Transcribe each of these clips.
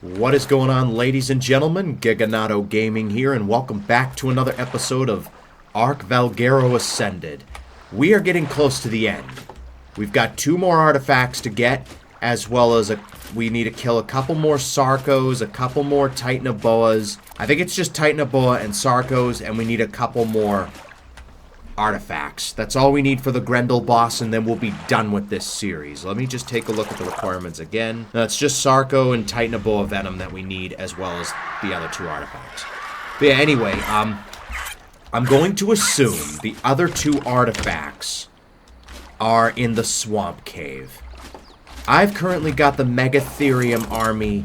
What is going on, ladies and gentlemen? Giganato Gaming here, and welcome back to another episode of Ark Valguero Ascended. We are getting close to the end. We've got 2 more artifacts to get, as well as we need to kill a couple more Sarcos, a couple more Titanoboas. I think it's just Titanoboa and Sarcos, and we need a couple more artifacts. That's all we need for the Grendel boss, and then we'll be done with this series. Let me just take a look at the requirements again. No, it's just Sarco and Titanoboa Venom that we need, as well as the other 2 artifacts. But yeah, anyway, I'm going to assume the other 2 artifacts are in the Swamp Cave. I've currently got the Megatherium army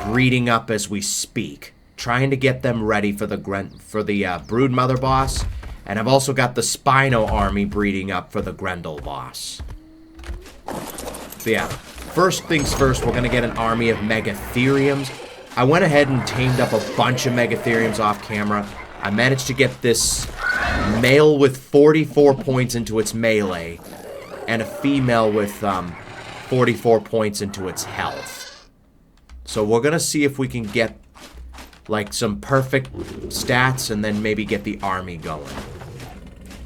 breeding up as we speak, trying to get them ready for the Broodmother boss. And I've also got the Spino army breeding up for the Grendel boss. So yeah, first things first, we're going to get an army of Megatheriums. I went ahead and tamed up a bunch of Megatheriums off camera. I managed to get this male with 44 points into its melee, and a female with 44 points into its health. So we're going to see if we can get like some perfect stats and then maybe get the army going.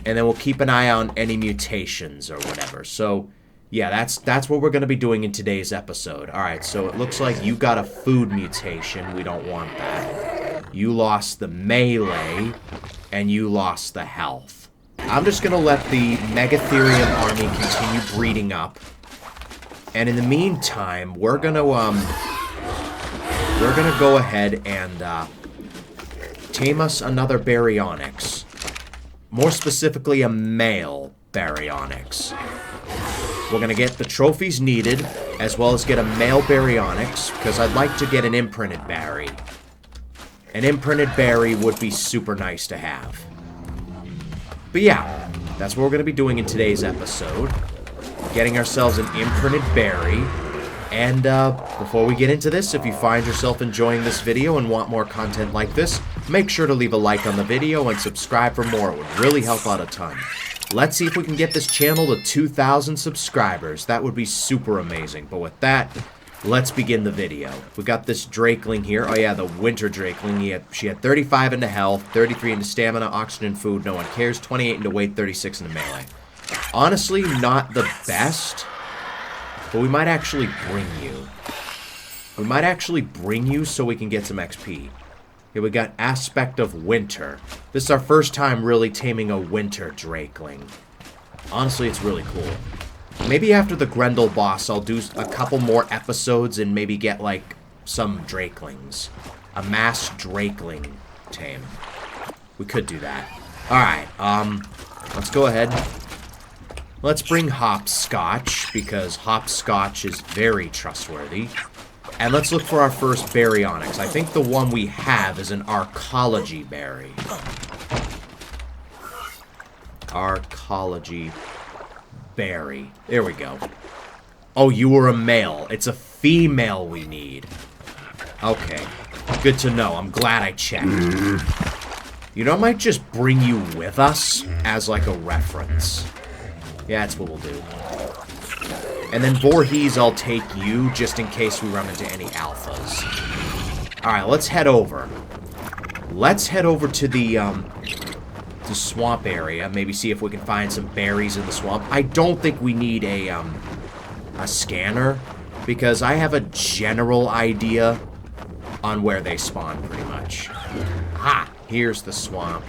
And then we'll keep an eye on any mutations or whatever. So, yeah, that's what we're going to be doing in today's episode. Alright, so it looks like you got a food mutation. We don't want that. You lost the melee, and you lost the health. I'm just going to let the Megatherium army continue breeding up. And in the meantime, we're going to go ahead and tame us another Baryonyx. More specifically, a male Baryonyx. We're going to get the trophies needed, as well as get a male Baryonyx, because I'd like to get an imprinted Barry. An imprinted Barry would be super nice to have. But yeah, that's what we're going to be doing in today's episode. Getting ourselves an imprinted Barry. And before we get into this, if you find yourself enjoying this video and want more content like this, make sure to leave a like on the video and subscribe for more. It would really help out a ton. Let's see if we can get this channel to 2,000 subscribers. That would be super amazing. But with that, let's begin the video. We got this Drakeling here. Oh yeah, the Winter Drakeling. She had 35 into health, 33 into stamina, oxygen, food, no one cares, 28 into weight, 36 into melee. Honestly, not the best. But we might actually bring you. We might actually bring you so we can get some XP. Here we got Aspect of Winter. This is our first time really taming a Winter Drakeling. Honestly, it's really cool. Maybe after the Grendel boss, I'll do a couple more episodes and maybe get, like, some Drakelings. A mass Drakeling tame. We could do that. Alright, let's go ahead. Let's bring Hopscotch, because Hopscotch is very trustworthy. And let's look for our first Baryonyx. I think the one we have is an Arcology Berry. Arcology Berry. There we go. Oh, you were a male. It's a female we need. Okay. Good to know. I'm glad I checked. You know, I might just bring you with us as like a reference. Yeah, that's what we'll do. And then Voorhees, I'll take you just in case we run into any alphas. Alright, let's head over. Let's head over to the swamp area. Maybe see if we can find some berries in the swamp. I don't think we need a scanner, because I have a general idea on where they spawn, pretty much. Ha! Here's the swamp.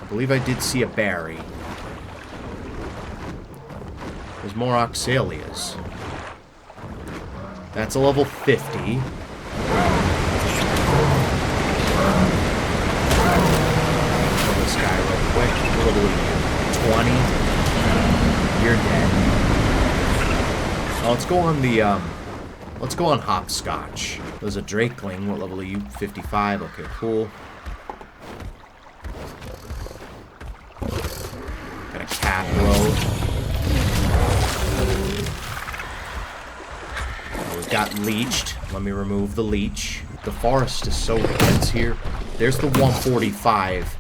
I believe I did see a berry. There's more Oxalias. That's a level 50. Kill this guy real quick. What level are you? 20? You're dead. Oh, let's go on the, let's go on Hopscotch. There's a Drakeling. What level are you? 55. Okay, cool. Got a Capro. Got leeched. Let me remove the leech. The forest is so dense here. There's the 145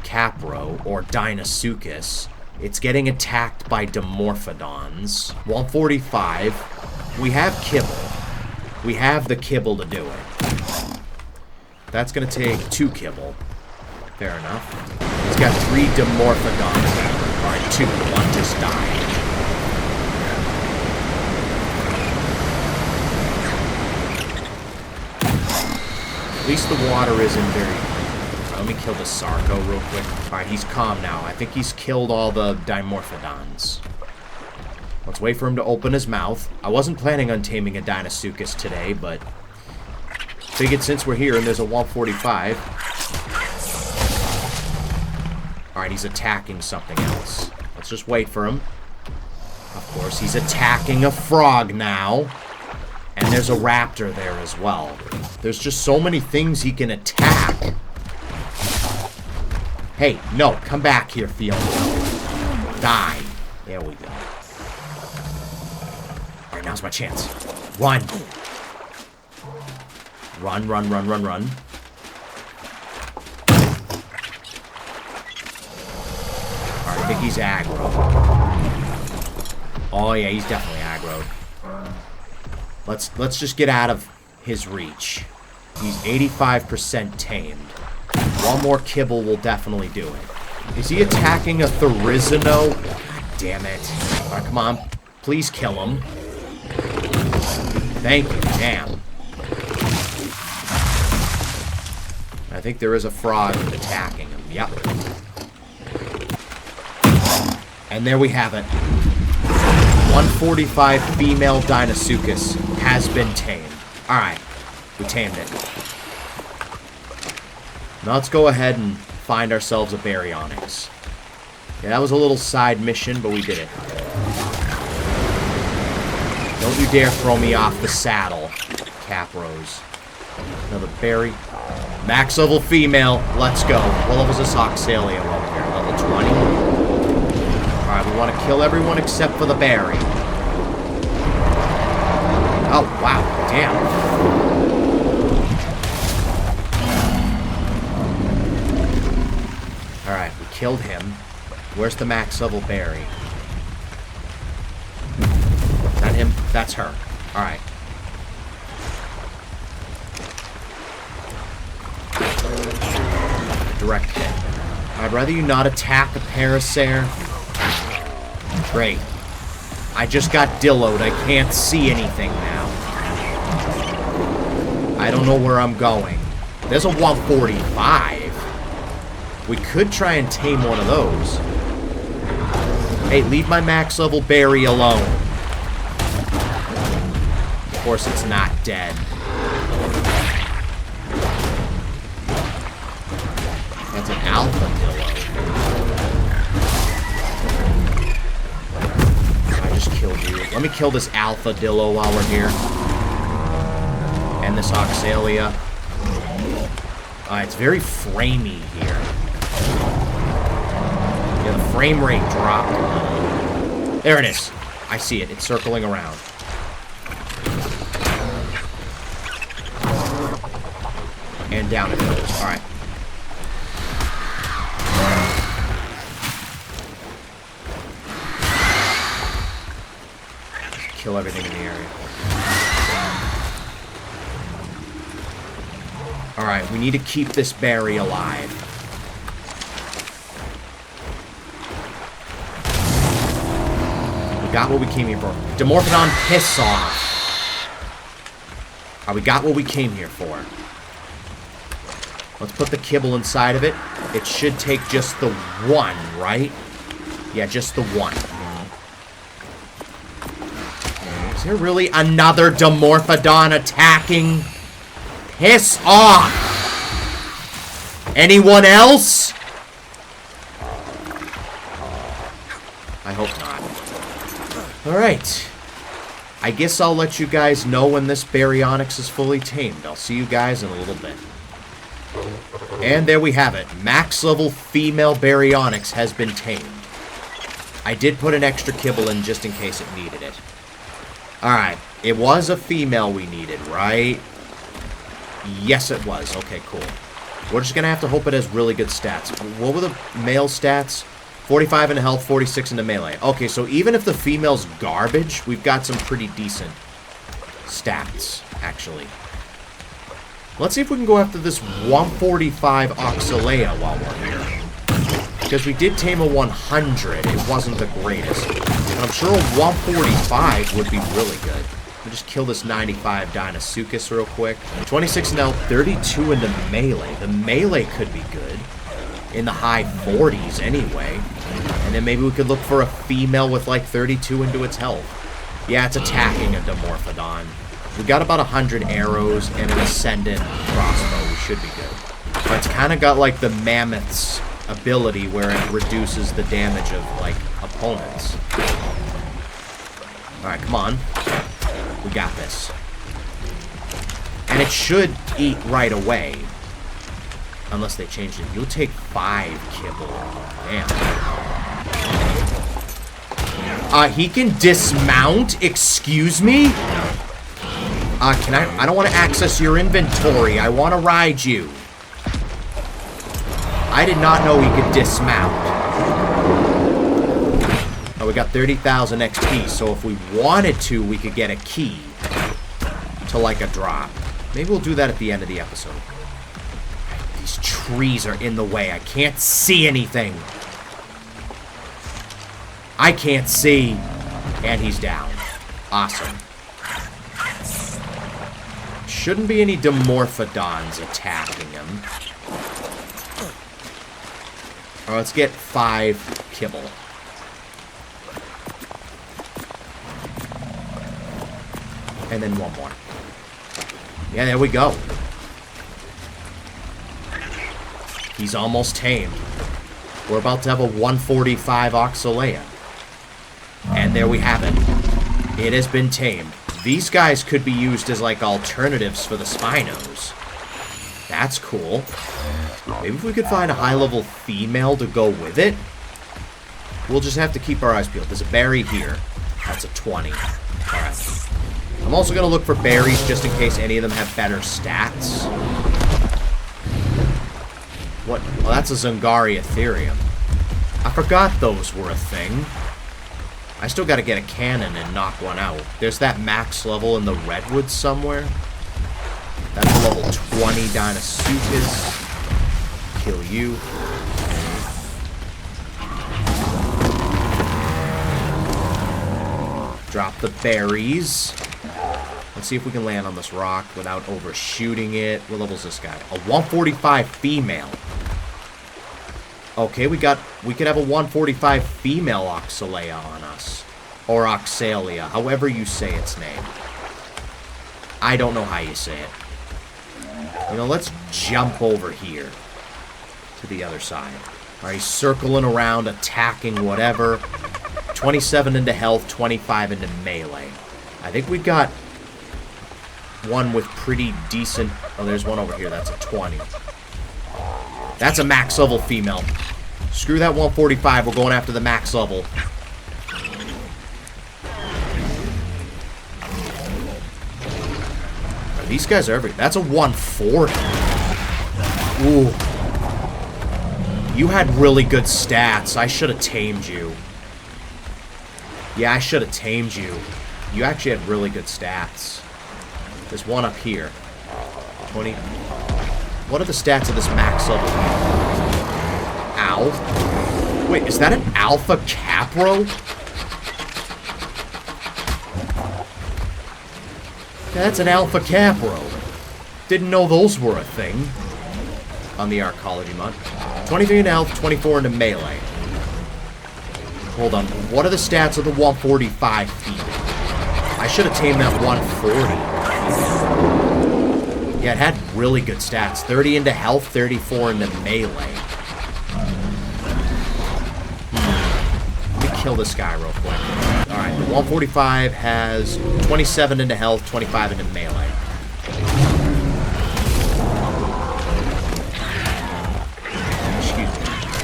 Capro, or Deinosuchus. It's getting attacked by Dimorphodons. 145. We have Kibble. We have the kibble to do it. That's going to take 2 kibble. Fair enough. He's got 3 Dimorphodons. Alright, 2. 1 just died. At least the water isn't very... Let me kill the Sarco real quick. Alright, he's calm now. I think he's killed all the Dimorphodons. Let's wait for him to open his mouth. I wasn't planning on taming a Deinosuchus today, but... figured since we're here and there's a 145... Alright, he's attacking something else. Let's just wait for him. Of course, he's attacking a frog now. And there's a raptor there as well. There's just so many things he can attack. Hey, no, come back here, Fiona. Die. There we go. Alright, now's my chance. Run. Run, run, run, run, run. Alright, I think he's aggro. Oh yeah, he's definitely aggroed. Let's just get out of his reach. He's 85% tamed. One more kibble will definitely do it. Is he attacking a Therizino? God damn it. Alright, come on. Please kill him. Thank you, damn. I think there is a frog attacking him. Yep. And there we have it. 145 female Deinosuchus has been tamed. Alright, we tamed it. Now let's go ahead and find ourselves a Baryonyx. Yeah, that was a little side mission, but we did it. Don't you dare throw me off the saddle, Caprose. Another berry. Max level female. Let's go. What level is this Oxalaia over here? Level 20? Alright, we want to kill everyone except for the berry. Oh, wow. Damn. Alright, we killed him. Where's the max level berry? Is that him? That's her. Alright. Direct hit. I'd rather you not attack a Parasaur. Great. I just got dilloed. I can't see anything now. I don't know where I'm going. There's a 145. We could try and tame one of those. Hey, leave my max level berry alone. Of course it's not dead. That's an alpha dillo. I just killed you. Let me kill this alpha dillo while we're here. And this Oxalaia. It's very framey here. Yeah, the frame rate dropped. There it is. I see it. It's circling around. And down it goes. Alright. Kill everything in the area. Alright, we need to keep this berry alive. We got what we came here for. Dimorphodon, piss off! Alright, we got what we came here for. Let's put the kibble inside of it. It should take just the one, right? Yeah, just the one. Is there really another Dimorphodon attacking? Piss off! Anyone else? I hope not. Alright. I guess I'll let you guys know when this Baryonyx is fully tamed. I'll see you guys in a little bit. And there we have it. Max level female Baryonyx has been tamed. I did put an extra kibble in just in case it needed it. Alright, it was a female we needed, right? Yes, it was. Okay, cool. We're just going to have to hope it has really good stats. What were the male stats? 45 in health, 46 in the melee. Okay, so even if the female's garbage, we've got some pretty decent stats, actually. Let's see if we can go after this 145 Oxalaia while we're here. Because we did tame a 100. It wasn't the greatest. And I'm sure a 145 would be really good. We'll just kill this 95 Deinosuchus real quick. 26 in health, 32 into melee. The melee could be good. In the high 40s anyway. And then maybe we could look for a female with like 32 into its health. Yeah, it's attacking a Dimorphodon. We got about 100 arrows and an Ascendant crossbow. We should be good. But it's kind of got like the Mammoth's ability where it reduces the damage of like opponents. Alright, come on. We got this. And it should eat right away. Unless they changed it. You'll take 5 kibble. Damn. He can dismount? Excuse me? Can I don't want to access your inventory. I want to ride you. I did not know he could dismount. Oh, we got 30,000 XP, so if we wanted to, we could get a key to, like, a drop. Maybe we'll do that at the end of the episode. These trees are in the way. I can't see anything. I can't see. And he's down. Awesome. Shouldn't be any Dimorphodons attacking him. Alright, let's get 5 kibble. And then one more. Yeah, there we go. He's almost tamed. We're about to have a 145 Oxalaia. And there we have it. It has been tamed. These guys could be used as, like, alternatives for the Spinos. That's cool. Maybe if we could find a high-level female to go with it. We'll just have to keep our eyes peeled. There's a berry here. That's a 20. Alright. I'm also going to look for berries just in case any of them have better stats. What? Well, that's a Zungari Ethereum. I forgot those were a thing. I still got to get a cannon and knock one out. There's that max level in the redwoods somewhere. That's a level 20 Deinosuchus. Kill you. Drop the berries. Let's see if we can land on this rock without overshooting it. What level is this guy? A 145 female. Okay, we could have a 145 female Oxalaia on us. Or Oxalaia, however you say its name. I don't know how you say it. You know, let's jump over here to the other side. Alright, he's circling around, attacking whatever. 27 into health, 25 into melee. I think we got one with pretty decent... Oh, there's one over here. That's a 20. That's a max level female. Screw that 145. We're going after the max level. These guys are everywhere. That's a 140. Ooh. You had really good stats. I should have tamed you. Yeah, I should have tamed you. You actually had really good stats. There's one up here. 20. What are the stats of this max level? Ow. Wait, is that an Alpha Capro? That's an Alpha Capro. Didn't know those were a thing. On the Arcology mod. 23 in health, 24 into melee. Hold on. What are the stats of the 145 feet? I should have tamed that 140. Yeah, it had really good stats. 30 into health, 34 into melee. Let me kill this guy real quick. Alright, the 145 has 27 into health, 25 into melee. Excuse me.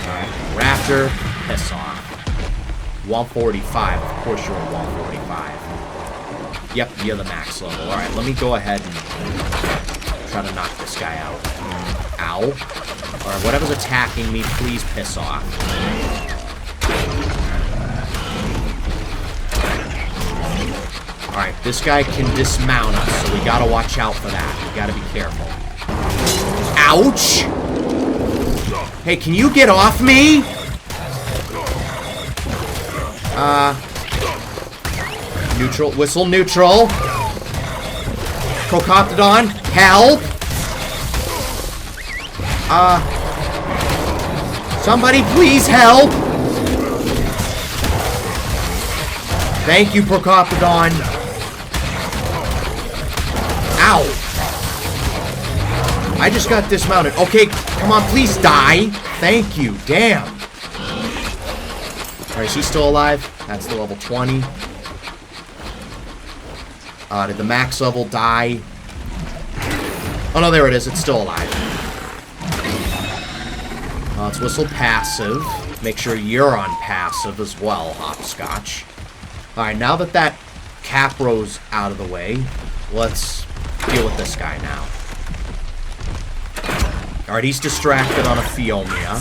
Alright, Raptor, piss off. 145, of course you're a 145. Yep, you're the max level. Alright, let me go ahead and try to knock this guy out. Ow. Alright, whatever's attacking me, please piss off. Alright, this guy can dismount us, so we gotta watch out for that. We gotta be careful. Ouch! Hey, can you get off me? Neutral. Whistle neutral. Procoptodon, help! Somebody please help! Thank you, Procoptodon. Ow! I just got dismounted. Okay, come on, please die. Thank you. Damn. Alright, is he still alive? That's the level 20. Did the max level die? Oh, no, there it is. It's still alive. Let's whistle passive. Make sure you're on passive as well, Hopscotch. Alright, now that that Capro's out of the way, let's deal with this guy now. Alright, he's distracted on a Phiomia.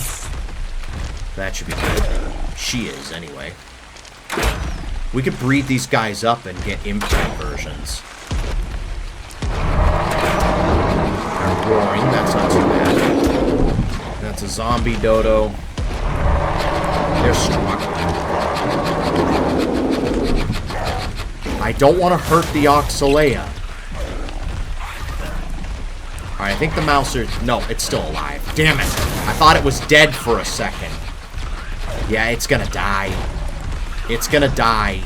That should be good. She is, anyway. We could breed these guys up and get implant versions. They're roaring, that's not too bad. That's a zombie dodo. They're struggling. I don't want to hurt the Oxalaia. Alright, I think the Mouser... No, it's still alive. Damn it! I thought it was dead for a second. Yeah, it's gonna die. It's gonna die.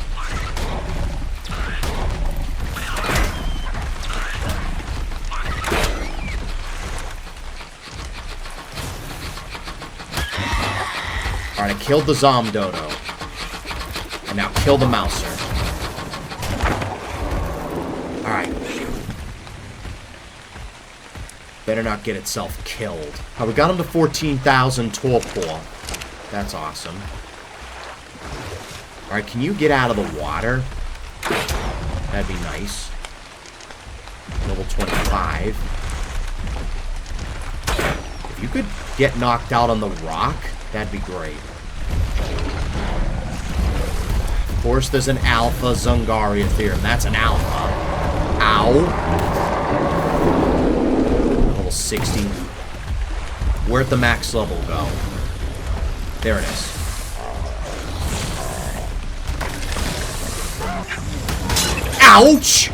Alright, I killed the Zomdodo. And now kill the Mouser. Alright. Better not get itself killed. Oh, we got him to 14,000 torpor. That's awesome. Alright, can you get out of the water? That'd be nice. Level 25. If you could get knocked out on the rock, that'd be great. Of course, there's an Alpha Zungaria Theorem. That's an Alpha. Ow. Level 60. Where'd the max level go? There it is. Ouch!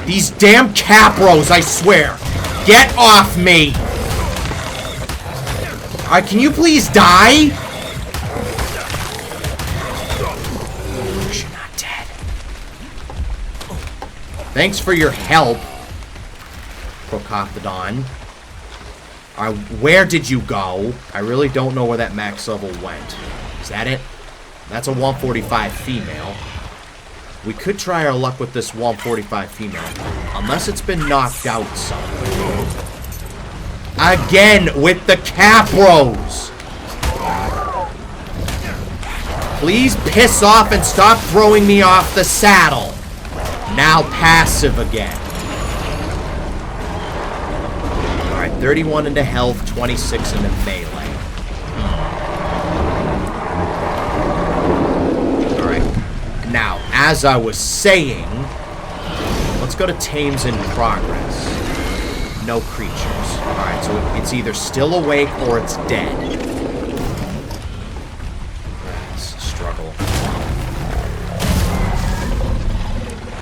These damn Capros, I swear. Get off me! Alright, can you please die? You're not dead. Thanks for your help, Procoptodon. Alright, where did you go? I really don't know where that max level went. Is that it? That's a 145 female. We could try our luck with this 145 female. Unless it's been knocked out somewhere. Again, with the Capros! Please piss off and stop throwing me off the saddle. Now passive again. Alright, 31 into health, 26 into melee. Alright. Now, as I was saying, let's go to Tames in Progress. No creatures. Alright, so it's either still awake or it's dead. That's a struggle.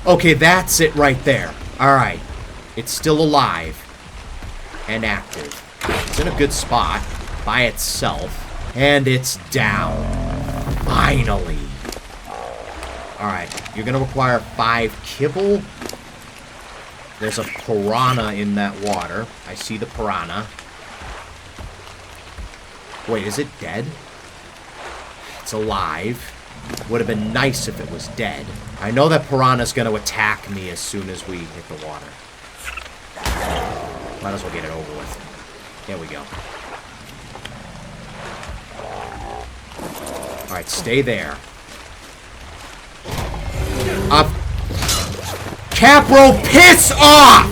Okay, that's it right there. Alright. It's still alive. And active. It's in a good spot. By itself. And it's down. Finally. Alright, you're gonna require 5 kibble. There's a piranha in that water. I see the piranha. Wait, is it dead? It's alive. Would have been nice if it was dead. I know that piranha's going to attack me as soon as we hit the water. Might as well get it over with. There we go. Alright, stay there. Up. Capro, piss off!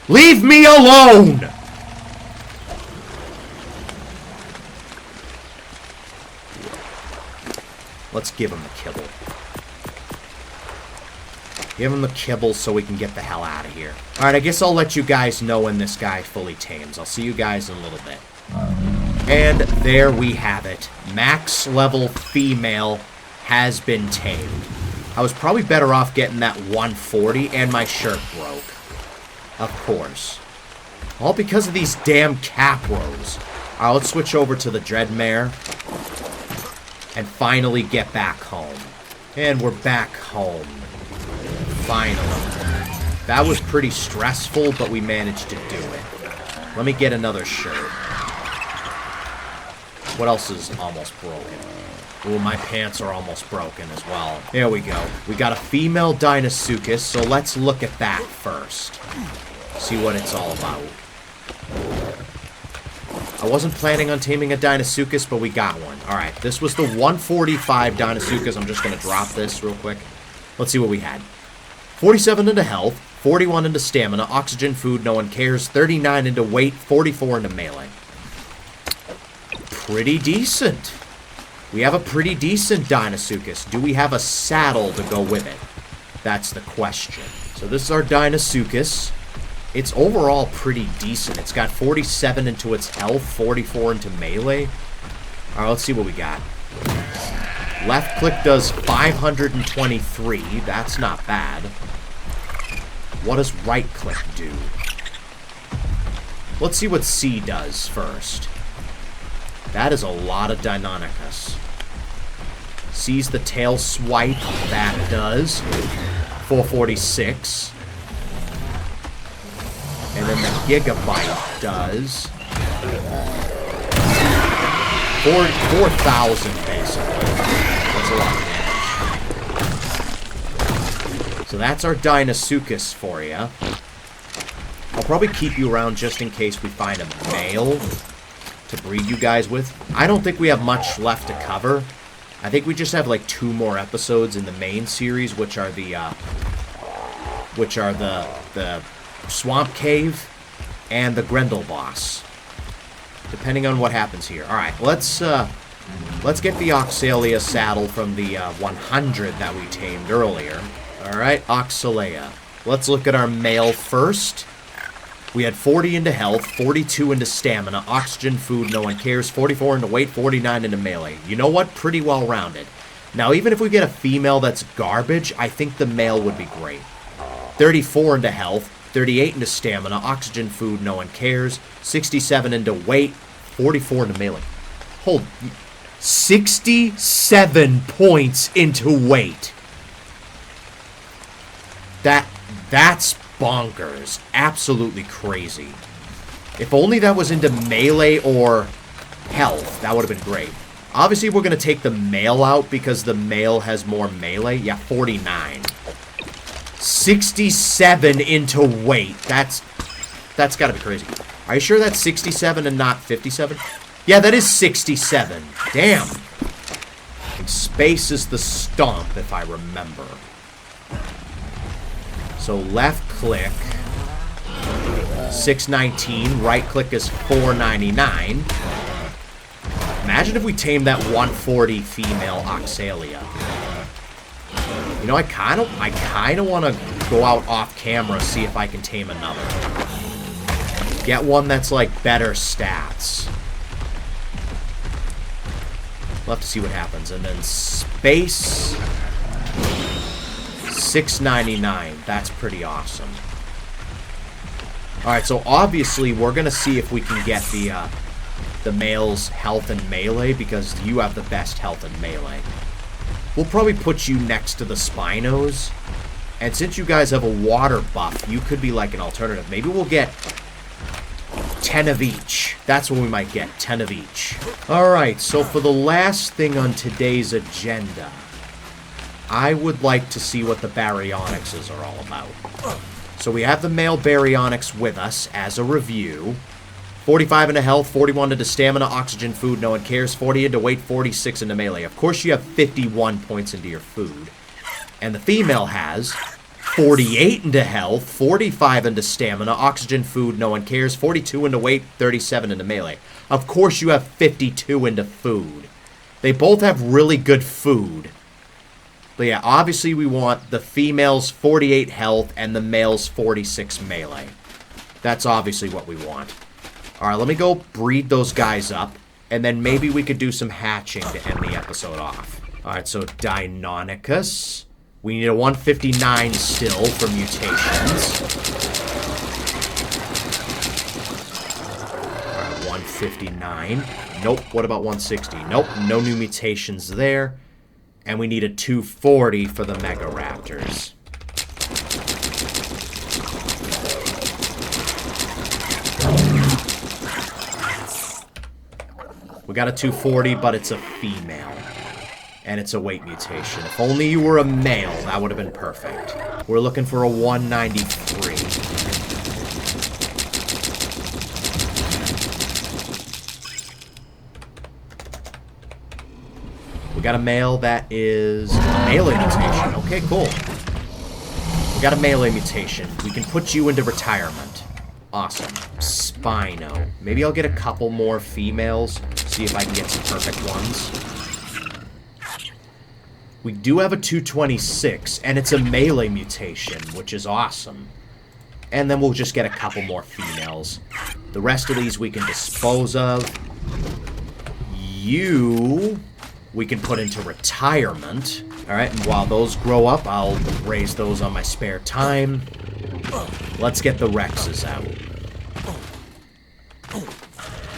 Leave me alone! Let's give him the kibble. Give him the kibble so we can get the hell out of here. Alright, I guess I'll let you guys know when this guy fully tames. I'll see you guys in a little bit. And there we have it. Max level female has been tamed. I was probably better off getting that 140, and my shirt broke. Of course. All because of these damn capros. Alright, let's switch over to the Dreadmare. And finally get back home. And we're back home. Finally. That was pretty stressful, but we managed to do it. Let me get another shirt. What else is almost broken? Ooh, my pants are almost broken as well. There we go. We got a female Deinosuchus, so let's look at that first. See what it's all about. I wasn't planning on taming a Deinosuchus, but we got one. Alright, this was the 145 Deinosuchus. I'm just going to drop this real quick. Let's see what we had. 47 into health, 41 into stamina, oxygen, food, no one cares, 39 into weight, 44 into melee. Pretty decent. We have a pretty decent Deinosuchus. Do we have a saddle to go with it? That's the question. So this is our Deinosuchus. It's overall pretty decent. It's got 47 into its health, 44 into melee. Alright, let's see what we got. Left click does 523. That's not bad. What does right click do? Let's see what C does first. That is a lot of Deinosuchus. Sees the tail swipe. That does. 446. And then the Gigabyte does 4,000 basically. That's a lot of damage. So that's our Deinosuchus for you. I'll probably keep you around just in case we find a male to breed you guys with. I don't think we have much left to cover. I think we just have like 2 more episodes in the main series, which are the Swamp Cave and the Grendel boss, depending on what happens here. Alright, let's get the Oxalaia saddle from the 100 that we tamed earlier. Alright, Oxalaia. Let's look at our male first. We had 40 into health, 42 into stamina, oxygen, food, no one cares, 44 into weight, 49 into melee. You know what? Pretty well rounded. Now, even if we get a female that's garbage, I think the male would be great. 34 into health, 38 into stamina, oxygen, food, no one cares, 67 into weight, 44 into melee. Hold, 67 points into weight. That's bonkers. Absolutely crazy. If only that was into melee or health, that would have been great. Obviously, we're going to take the male out because the male has more melee. Yeah, 49. 67 into weight. That's got to be crazy. Are you sure that's 67 and not 57? Yeah, that is 67. Damn. And space is the stomp, if I remember. So left click, 619. Right click is 499. Imagine if we tamed that 140 female Oxalaia. You know, I kind of want to go out off camera, see if I can tame another. Get one that's like better stats. We'll have to see what happens. And then space, 699. That's pretty awesome. Alright, so obviously we're going to see if we can get the male's health and melee, because you have the best health and melee. We'll probably put you next to the Spinos. And since you guys have a water buff, you could be like an alternative. Maybe we'll get 10 of each. That's what we might get, 10 of each. Alright, so for the last thing on today's agenda, I would like to see what the Baryonyxes are all about. So we have the male Baryonyx with us as a review. 45 into health, 41 into stamina, oxygen, food, no one cares, 40 into weight, 46 into melee. Of course you have 51 points into your food. And the female has 48 into health, 45 into stamina, oxygen, food, no one cares, 42 into weight, 37 into melee. Of course you have 52 into food. They both have really good food. But yeah, obviously we want the female's 48 health and the male's 46 melee. That's obviously what we want. Alright, let me go breed those guys up, and then maybe we could do some hatching to end the episode off. Alright, so Deinosuchus. We need a 159 still for mutations. Alright, 159. Nope, what about 160? Nope, no new mutations there. And we need a 240 for the Mega Raptors. We got a 240, but it's a female. And it's a weight mutation. If only you were a male, that would have been perfect. We're looking for a 193. We got a male that is a melee mutation. Okay, cool. We got a melee mutation. We can put you into retirement. Awesome. Spino. Maybe I'll get a couple more females. See if I can get some perfect ones. We do have a 226, and it's a melee mutation, which is awesome. And then we'll just get a couple more females. The rest of these we can dispose of. You... we can put into retirement. Alright, and while those grow up, I'll raise those on my spare time. Let's get the Rexes out.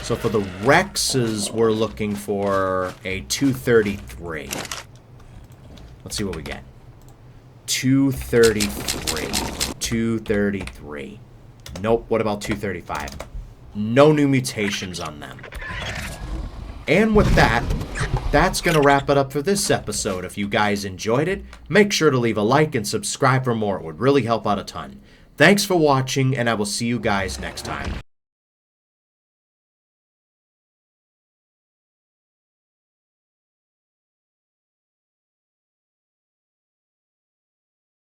So for the Rexes, we're looking for a 233. Let's see what we get. 233. 233. Nope, what about 235? No new mutations on them. And with that, that's going to wrap it up for this episode. If you guys enjoyed it, make sure to leave a like and subscribe for more. It would really help out a ton. Thanks for watching, and I will see you guys next time.